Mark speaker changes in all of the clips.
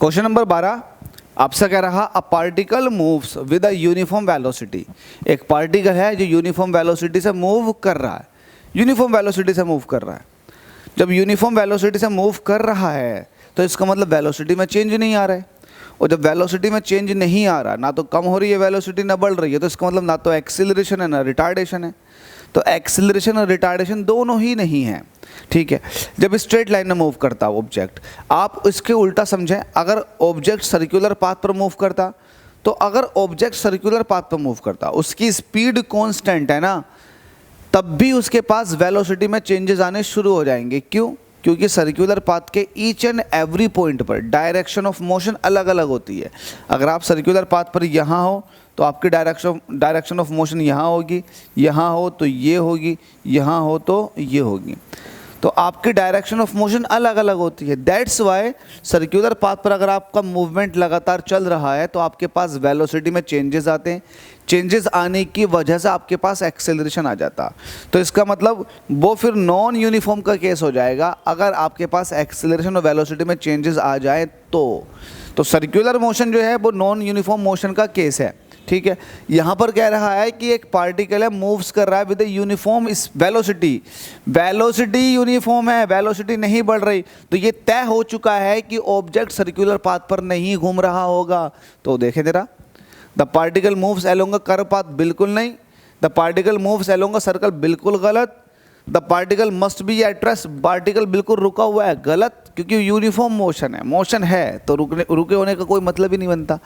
Speaker 1: Question number 12 आपसे कह रहा a particle moves with a uniform velocity. एक पार्टिकल है जो यूनिफॉर्म वेलोसिटी से मूव कर रहा है, यूनिफॉर्म वेलोसिटी से मूव कर रहा है। जब यूनिफॉर्म वेलोसिटी से मूव कर रहा है तो इसका मतलब वेलोसिटी में चेंज नहीं आ रहा है, और जब वेलोसिटी में चेंज नहीं आ रहा, ना तो कम हो रही है वेलोसिटी ना बढ़ रही है, तो इसका मतलब ना तो एक्सीलरेशन है ना रिटार्डेशन है। तो एक्सीलरेशन और रिटार्डेशन दोनों ही नहीं है, ठीक है। जब स्ट्रेट लाइन में मूव करता है ऑब्जेक्ट, आप इसके उल्टा समझें, अगर ऑब्जेक्ट सर्कुलर पाथ पर मूव करता, तो अगर ऑब्जेक्ट सर्कुलर पाथ पर मूव करता, उसकी स्पीड कांस्टेंट है ना, तब भी उसके पास वेलोसिटी में चेंजेस आने शुरू हो जाएंगे। क्यों? क्योंकि सर्कुलर पाथ के ईच एंड एवरी पॉइंट पर डायरेक्शन ऑफ मोशन अलग अलग होती है। अगर आप सर्कुलर पाथ पर यहाँ हो तो आपकी डायरेक्शन ऑफ मोशन यहाँ होगी, यहाँ हो तो ये होगी, यहाँ हो तो ये होगी। तो आपकी डायरेक्शन ऑफ मोशन अलग अलग होती है। दैट्स वाई सर्कुलर पाथ पर अगर आपका मूवमेंट लगातार चल रहा है तो आपके पास वेलोसिटी में चेंजेस आते हैं। चेंजेस आने की वजह से आपके पास एक्सेलरेशन आ जाता। तो इसका मतलब वो फिर नॉन यूनिफॉर्म का केस हो जाएगा अगर आपके पास एक्सेलरेशन और वेलोसिटी में चेंजेस आ जाए तो सर्कुलर मोशन जो है वो नॉन यूनिफॉर्म मोशन का केस है, ठीक है। यहाँ पर कह रहा है कि एक पार्टिकल है मूव्स कर रहा है विद यूनिफॉर्म इस वेलोसिटी, वेलोसिटी यूनिफॉर्म है, वेलोसिटी नहीं बढ़ रही, तो ये तय हो चुका है कि ऑब्जेक्ट सर्कुलर पाथ पर नहीं घूम रहा होगा। तो देखे जरा, the particle moves along a curve path, बिल्कुल नहीं। The particle moves along a circle, बिल्कुल गलत। The particle must be at rest, particle बिल्कुल रुका हुआ है, गलत, क्योंकि यूनिफॉर्म मोशन है, मोशन है तो रुके होने का कोई मतलब ही नहीं बनता।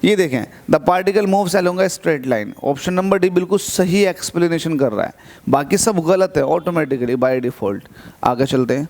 Speaker 1: ये देखें, the particle moves along a straight line, option number D बिल्कुल सही एक्सप्लेनेशन कर रहा है, बाकी सब गलत है ऑटोमेटिकली बाय डिफॉल्ट। आगे चलते हैं।